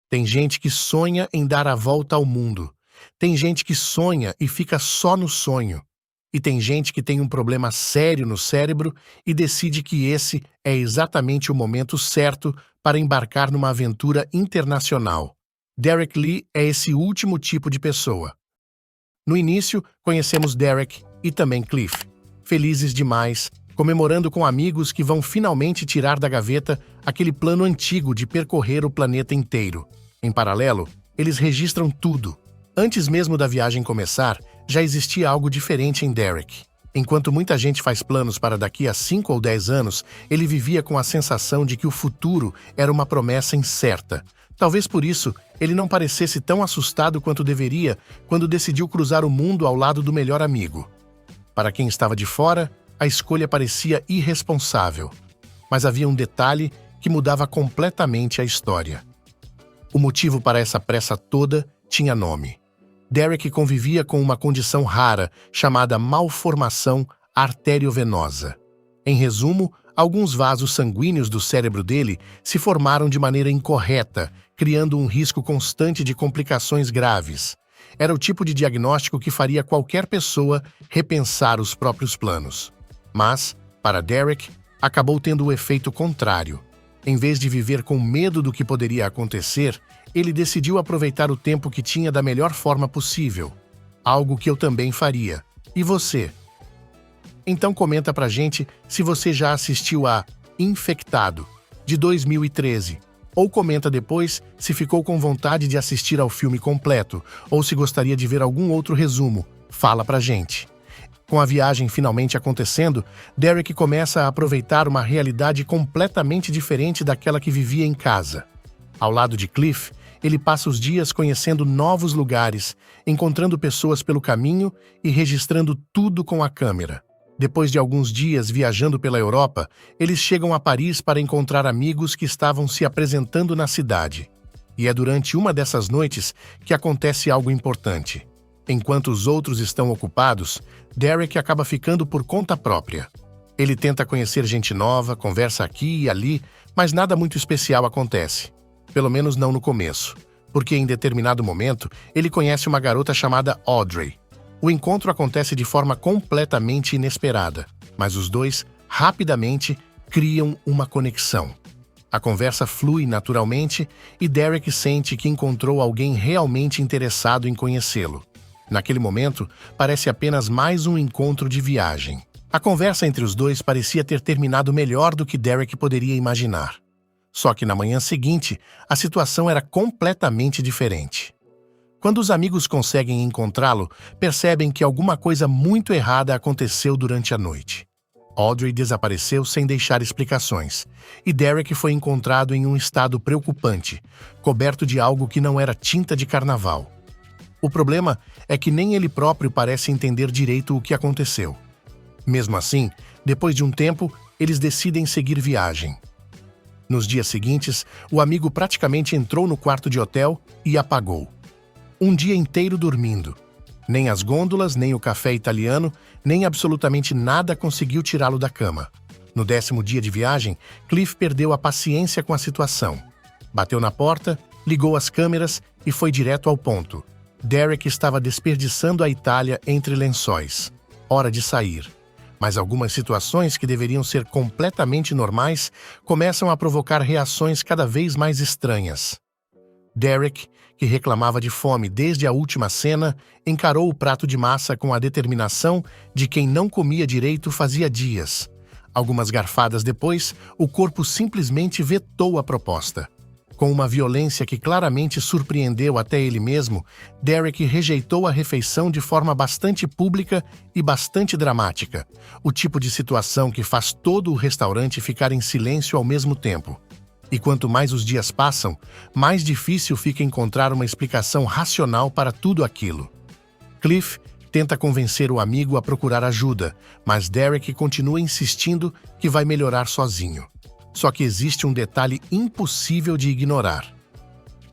Tem gente que sonha em dar a volta ao mundo. Tem gente que sonha e fica só no sonho. E tem gente que tem um problema sério no cérebro e decide que esse é exatamente o momento certo para embarcar numa aventura internacional. Derek Lee é esse último tipo de pessoa. No início, conhecemos Derek e também Cliff, felizes demais, comemorando com amigos que vão finalmente tirar da gaveta aquele plano antigo de percorrer o planeta inteiro. Em paralelo, eles registram tudo. Antes mesmo da viagem começar, já existia algo diferente em Derek. Enquanto muita gente faz planos para daqui a 5 ou 10 anos, ele vivia com a sensação de que o futuro era uma promessa incerta. Talvez por isso, ele não parecesse tão assustado quanto deveria quando decidiu cruzar o mundo ao lado do melhor amigo. Para quem estava de fora, a escolha parecia irresponsável. Mas havia um detalhe que mudava completamente a história. O motivo para essa pressa toda tinha nome. Derek convivia com uma condição rara chamada malformação arteriovenosa. Em resumo, alguns vasos sanguíneos do cérebro dele se formaram de maneira incorreta, criando um risco constante de complicações graves. Era o tipo de diagnóstico que faria qualquer pessoa repensar os próprios planos. Mas, para Derek, acabou tendo o efeito contrário. Em vez de viver com medo do que poderia acontecer, ele decidiu aproveitar o tempo que tinha da melhor forma possível. Algo que eu também faria. E você? Então comenta pra gente se você já assistiu a Infectado, de 2013. Ou comenta depois se ficou com vontade de assistir ao filme completo, ou se gostaria de ver algum outro resumo. Fala pra gente. Com a viagem finalmente acontecendo, Derek começa a aproveitar uma realidade completamente diferente daquela que vivia em casa. Ao lado de Cliff, ele passa os dias conhecendo novos lugares, encontrando pessoas pelo caminho e registrando tudo com a câmera. Depois de alguns dias viajando pela Europa, eles chegam a Paris para encontrar amigos que estavam se apresentando na cidade. E é durante uma dessas noites que acontece algo importante. Enquanto os outros estão ocupados, Derek acaba ficando por conta própria. Ele tenta conhecer gente nova, conversa aqui e ali, mas nada muito especial acontece. Pelo menos não no começo, porque em determinado momento ele conhece uma garota chamada Audrey. O encontro acontece de forma completamente inesperada, mas os dois, rapidamente, criam uma conexão. A conversa flui naturalmente e Derek sente que encontrou alguém realmente interessado em conhecê-lo. Naquele momento, parece apenas mais um encontro de viagem. A conversa entre os dois parecia ter terminado melhor do que Derek poderia imaginar. Só que na manhã seguinte, a situação era completamente diferente. Quando os amigos conseguem encontrá-lo, percebem que alguma coisa muito errada aconteceu durante a noite. Audrey desapareceu sem deixar explicações, e Derek foi encontrado em um estado preocupante, coberto de algo que não era tinta de carnaval. O problema é que nem ele próprio parece entender direito o que aconteceu. Mesmo assim, depois de um tempo, eles decidem seguir viagem. Nos dias seguintes, o amigo praticamente entrou no quarto de hotel e apagou. Um dia inteiro dormindo. Nem as gôndolas, nem o café italiano, nem absolutamente nada conseguiu tirá-lo da cama. No 10º dia de viagem, Cliff perdeu a paciência com a situação. Bateu na porta, ligou as câmeras e foi direto ao ponto. Derek estava desperdiçando a Itália entre lençóis. Hora de sair. Mas algumas situações que deveriam ser completamente normais começam a provocar reações cada vez mais estranhas. Derek, que reclamava de fome desde a última cena, encarou o prato de massa com a determinação de quem não comia direito fazia dias. Algumas garfadas depois, o corpo simplesmente vetou a proposta. Com uma violência que claramente surpreendeu até ele mesmo, Derek rejeitou a refeição de forma bastante pública e bastante dramática, o tipo de situação que faz todo o restaurante ficar em silêncio ao mesmo tempo. E quanto mais os dias passam, mais difícil fica encontrar uma explicação racional para tudo aquilo. Cliff tenta convencer o amigo a procurar ajuda, mas Derek continua insistindo que vai melhorar sozinho. Só que existe um detalhe impossível de ignorar.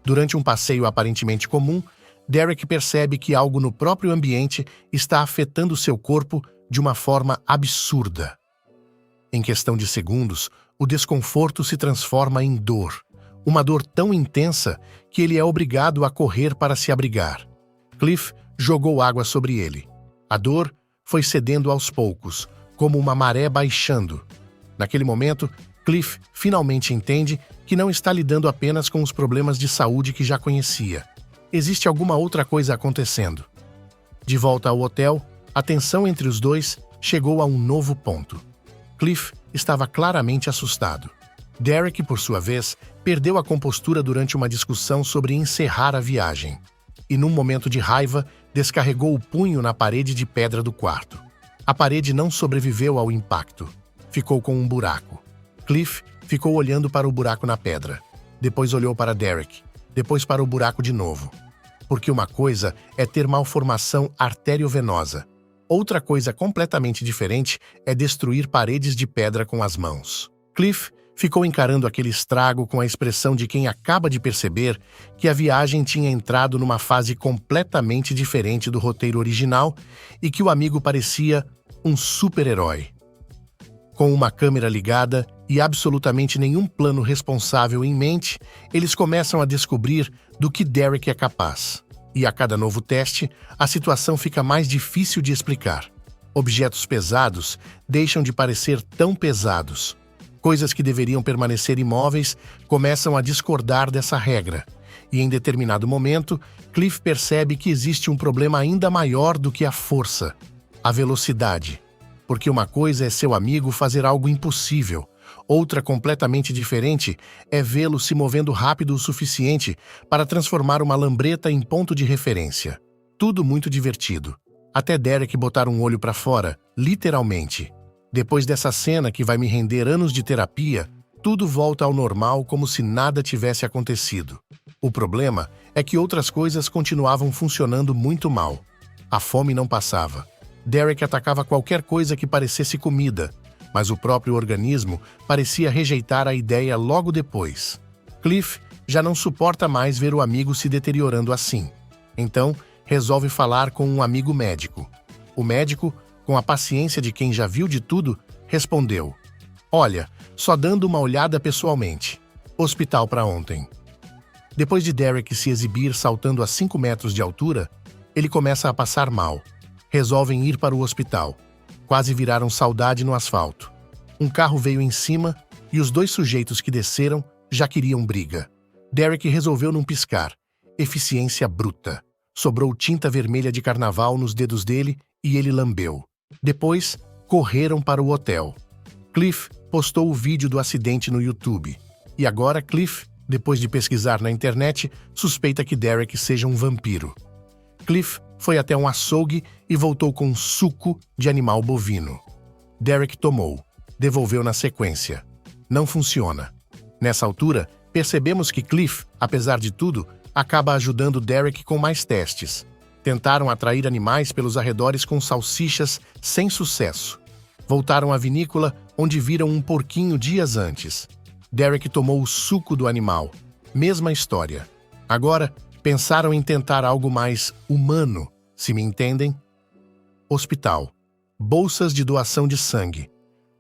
Durante um passeio aparentemente comum, Derek percebe que algo no próprio ambiente está afetando seu corpo de uma forma absurda. Em questão de segundos, o desconforto se transforma em dor. Uma dor tão intensa que ele é obrigado a correr para se abrigar. Cliff jogou água sobre ele. A dor foi cedendo aos poucos, como uma maré baixando. Naquele momento, Cliff finalmente entende que não está lidando apenas com os problemas de saúde que já conhecia. Existe alguma outra coisa acontecendo. De volta ao hotel, a tensão entre os dois chegou a um novo ponto. Cliff estava claramente assustado. Derek, por sua vez, perdeu a compostura durante uma discussão sobre encerrar a viagem. E num momento de raiva, descarregou o punho na parede de pedra do quarto. A parede não sobreviveu ao impacto. Ficou com um buraco. Cliff ficou olhando para o buraco na pedra. Depois olhou para Derek. Depois para o buraco de novo. Porque uma coisa é ter malformação arteriovenosa. Outra coisa completamente diferente é destruir paredes de pedra com as mãos. Cliff ficou encarando aquele estrago com a expressão de quem acaba de perceber que a viagem tinha entrado numa fase completamente diferente do roteiro original e que o amigo parecia um super-herói. Com uma câmera ligada e absolutamente nenhum plano responsável em mente, eles começam a descobrir do que Derek é capaz. E a cada novo teste, a situação fica mais difícil de explicar. Objetos pesados deixam de parecer tão pesados. Coisas que deveriam permanecer imóveis começam a discordar dessa regra. E em determinado momento, Cliff percebe que existe um problema ainda maior do que a força: a velocidade. Porque uma coisa é seu amigo fazer algo impossível. Outra completamente diferente é vê-lo se movendo rápido o suficiente para transformar uma lambreta em ponto de referência. Tudo muito divertido. Até Derek botar um olho para fora, literalmente. Depois dessa cena que vai me render anos de terapia, tudo volta ao normal como se nada tivesse acontecido. O problema é que outras coisas continuavam funcionando muito mal. A fome não passava. Derek atacava qualquer coisa que parecesse comida, mas o próprio organismo parecia rejeitar a ideia logo depois. Cliff já não suporta mais ver o amigo se deteriorando assim. Então, resolve falar com um amigo médico. O médico, com a paciência de quem já viu de tudo, respondeu: "Olha, só dando uma olhada pessoalmente. Hospital para ontem." Depois de Derek se exibir saltando a 5 metros de altura, ele começa a passar mal. Resolvem ir para o hospital. Quase viraram saudade no asfalto. Um carro veio em cima e os 2 sujeitos que desceram já queriam briga. Derek resolveu não piscar. Eficiência bruta. Sobrou tinta vermelha de carnaval nos dedos dele e ele lambeu. Depois, correram para o hotel. Cliff postou o vídeo do acidente no YouTube. E agora Cliff, depois de pesquisar na internet, suspeita que Derek seja um vampiro. Cliff foi até um açougue e voltou com suco de animal bovino. Derek tomou. Devolveu na sequência. Não funciona. Nessa altura, percebemos que Cliff, apesar de tudo, acaba ajudando Derek com mais testes. Tentaram atrair animais pelos arredores com salsichas sem sucesso. Voltaram à vinícola, onde viram um porquinho dias antes. Derek tomou o suco do animal. Mesma história. Agora, pensaram em tentar algo mais humano, se me entendem? Hospital. Bolsas de doação de sangue.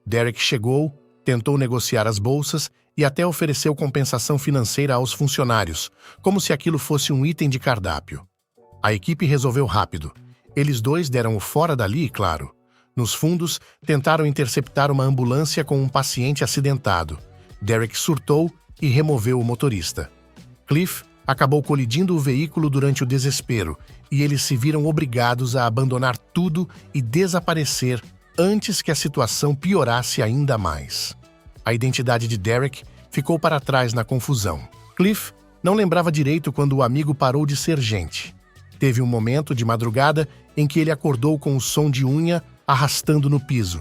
Derek chegou, tentou negociar as bolsas e até ofereceu compensação financeira aos funcionários, como se aquilo fosse um item de cardápio. A equipe resolveu rápido. Eles 2 deram o fora dali, claro. Nos fundos, tentaram interceptar uma ambulância com um paciente acidentado. Derek surtou e removeu o motorista. Cliff acabou colidindo o veículo durante o desespero e eles se viram obrigados a abandonar tudo e desaparecer antes que a situação piorasse ainda mais. A identidade de Derek ficou para trás na confusão. Cliff não lembrava direito quando o amigo parou de ser gente. Teve um momento de madrugada em que ele acordou com o som de unha arrastando no piso.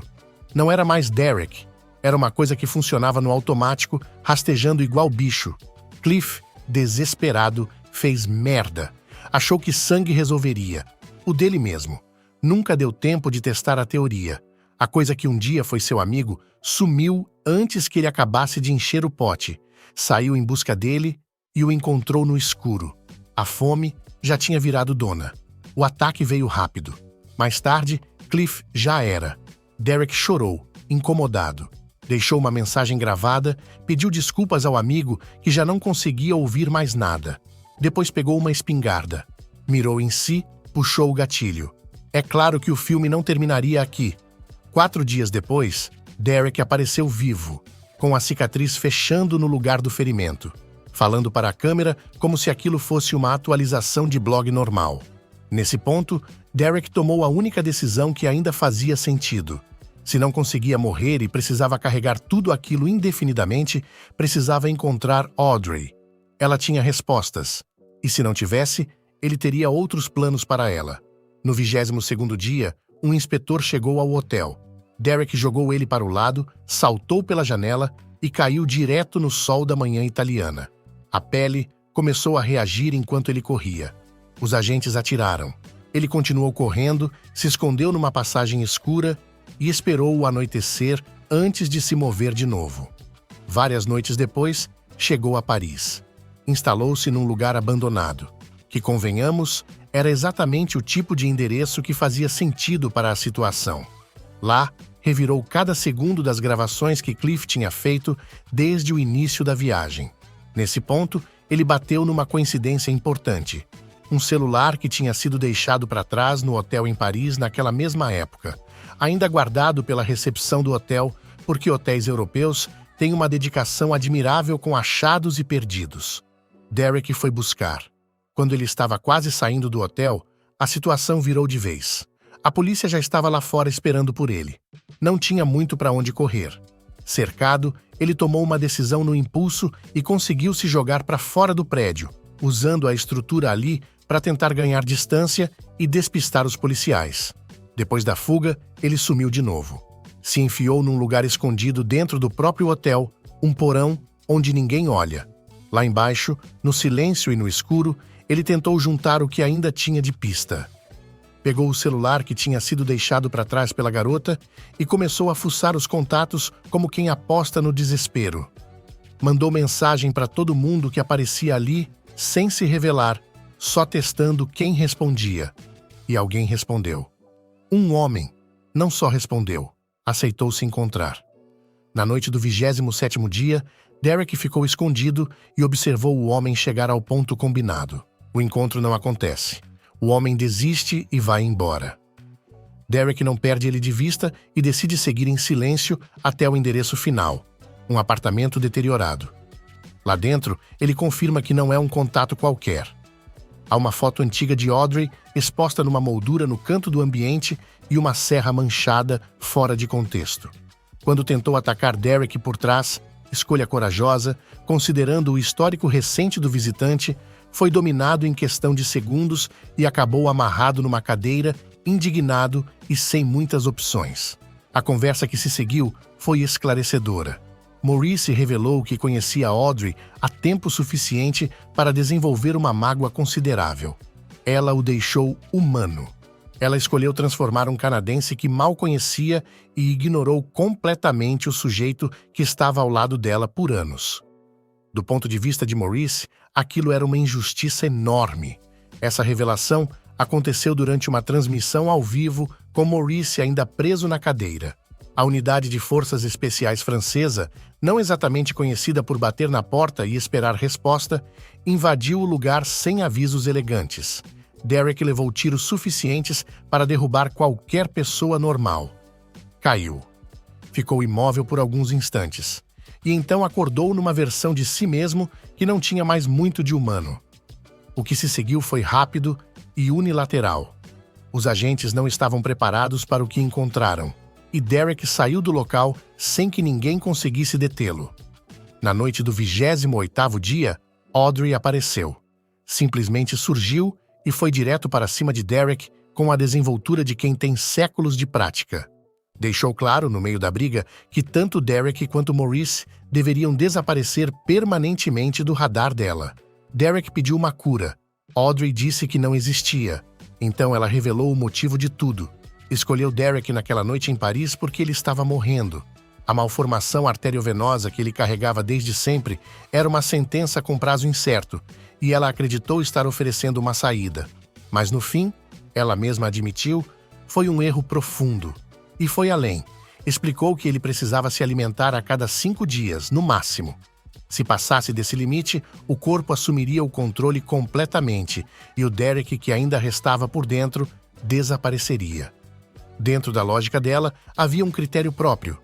Não era mais Derek. Era uma coisa que funcionava no automático, rastejando igual bicho. Cliff, desesperado, fez merda. Achou que sangue resolveria. O dele mesmo. Nunca deu tempo de testar a teoria. A coisa que um dia foi seu amigo sumiu antes que ele acabasse de encher o pote. Saiu em busca dele e o encontrou no escuro. A fome já tinha virado dona. O ataque veio rápido. Mais tarde, Cliff já era. Derek chorou, incomodado. Deixou uma mensagem gravada, pediu desculpas ao amigo que já não conseguia ouvir mais nada. Depois pegou uma espingarda, mirou em si, puxou o gatilho. É claro que o filme não terminaria aqui. 4 dias depois, Derek apareceu vivo, com a cicatriz fechando no lugar do ferimento, falando para a câmera como se aquilo fosse uma atualização de blog normal. Nesse ponto, Derek tomou a única decisão que ainda fazia sentido. Se não conseguia morrer e precisava carregar tudo aquilo indefinidamente, precisava encontrar Audrey. Ela tinha respostas, e se não tivesse, ele teria outros planos para ela. No 22º dia, um inspetor chegou ao hotel. Derek jogou ele para o lado, saltou pela janela e caiu direto no sol da manhã italiana. A pele começou a reagir enquanto ele corria. Os agentes atiraram. Ele continuou correndo, se escondeu numa passagem escura e esperou o anoitecer antes de se mover de novo. Várias noites depois, chegou a Paris. Instalou-se num lugar abandonado, que, convenhamos, era exatamente o tipo de endereço que fazia sentido para a situação. Lá, revirou cada segundo das gravações que Cliff tinha feito desde o início da viagem. Nesse ponto, ele bateu numa coincidência importante. Um celular que tinha sido deixado para trás no hotel em Paris naquela mesma época, ainda guardado pela recepção do hotel, porque hotéis europeus têm uma dedicação admirável com achados e perdidos. Derek foi buscar. Quando ele estava quase saindo do hotel, a situação virou de vez. A polícia já estava lá fora esperando por ele. Não tinha muito para onde correr. Cercado, ele tomou uma decisão no impulso e conseguiu se jogar para fora do prédio, usando a estrutura ali para tentar ganhar distância e despistar os policiais. Depois da fuga, ele sumiu de novo. Se enfiou num lugar escondido dentro do próprio hotel, um porão onde ninguém olha. Lá embaixo, no silêncio e no escuro, ele tentou juntar o que ainda tinha de pista. Pegou o celular que tinha sido deixado para trás pela garota e começou a fuçar os contatos como quem aposta no desespero. Mandou mensagem para todo mundo que aparecia ali, sem se revelar, só testando quem respondia. E alguém respondeu. Um homem não só respondeu, aceitou se encontrar. Na noite do 27º dia, Derek ficou escondido e observou o homem chegar ao ponto combinado. O encontro não acontece. O homem desiste e vai embora. Derek não perde ele de vista e decide seguir em silêncio até o endereço final, um apartamento deteriorado. Lá dentro, ele confirma que não é um contato qualquer. Há uma foto antiga de Audrey exposta numa moldura no canto do ambiente e uma serra manchada fora de contexto. Quando tentou atacar Derek por trás, escolha corajosa, considerando o histórico recente do visitante, foi dominado em questão de segundos e acabou amarrado numa cadeira, indignado e sem muitas opções. A conversa que se seguiu foi esclarecedora. Maurice revelou que conhecia Audrey há tempo suficiente para desenvolver uma mágoa considerável. Ela o deixou humano. Ela escolheu transformar um canadense que mal conhecia e ignorou completamente o sujeito que estava ao lado dela por anos. Do ponto de vista de Maurice, aquilo era uma injustiça enorme. Essa revelação aconteceu durante uma transmissão ao vivo com Maurice ainda preso na cadeira. A unidade de forças especiais francesa, não exatamente conhecida por bater na porta e esperar resposta, invadiu o lugar sem avisos elegantes. Derek levou tiros suficientes para derrubar qualquer pessoa normal. Caiu. Ficou imóvel por alguns instantes. E então acordou numa versão de si mesmo que não tinha mais muito de humano. O que se seguiu foi rápido e unilateral. Os agentes não estavam preparados para o que encontraram, e Derek saiu do local sem que ninguém conseguisse detê-lo. Na noite do 28º dia, Audrey apareceu. Simplesmente surgiu e foi direto para cima de Derek com a desenvoltura de quem tem séculos de prática. Deixou claro, no meio da briga, que tanto Derek quanto Maurice deveriam desaparecer permanentemente do radar dela. Derek pediu uma cura. Audrey disse que não existia. Então ela revelou o motivo de tudo. Escolheu Derek naquela noite em Paris porque ele estava morrendo. A malformação arteriovenosa que ele carregava desde sempre era uma sentença com prazo incerto, e ela acreditou estar oferecendo uma saída. Mas no fim, ela mesma admitiu, foi um erro profundo. E foi além. Explicou que ele precisava se alimentar a cada 5 dias, no máximo. Se passasse desse limite, o corpo assumiria o controle completamente e o Derek, que ainda restava por dentro, desapareceria. Dentro da lógica dela, havia um critério próprio: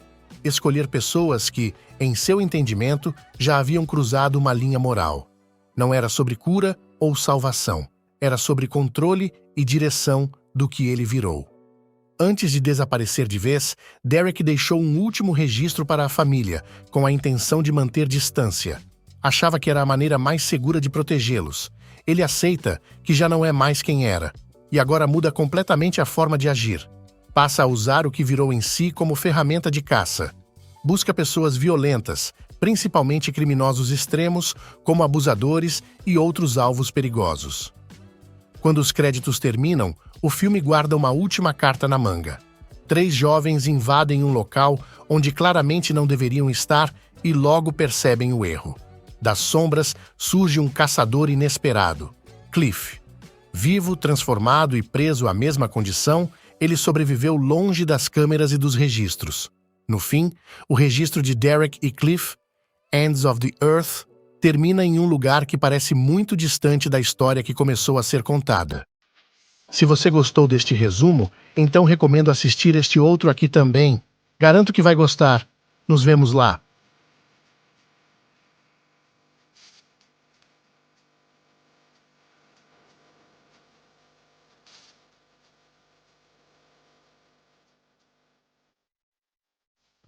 escolher pessoas que, em seu entendimento, já haviam cruzado uma linha moral. Não era sobre cura ou salvação, era sobre controle e direção do que ele virou. Antes de desaparecer de vez, Derek deixou um último registro para a família, com a intenção de manter distância. Achava que era a maneira mais segura de protegê-los. Ele aceita que já não é mais quem era, e agora muda completamente a forma de agir. Passa a usar o que virou em si como ferramenta de caça. Busca pessoas violentas, principalmente criminosos extremos, como abusadores e outros alvos perigosos. Quando os créditos terminam, o filme guarda uma última carta na manga. 3 jovens invadem um local onde claramente não deveriam estar e logo percebem o erro. Das sombras surge um caçador inesperado, Cliff. Vivo, transformado e preso à mesma condição, ele sobreviveu longe das câmeras e dos registros. No fim, o registro de Derek e Cliff, Ends of the Earth, termina em um lugar que parece muito distante da história que começou a ser contada. Se você gostou deste resumo, então recomendo assistir este outro aqui também. Garanto que vai gostar. Nos vemos lá.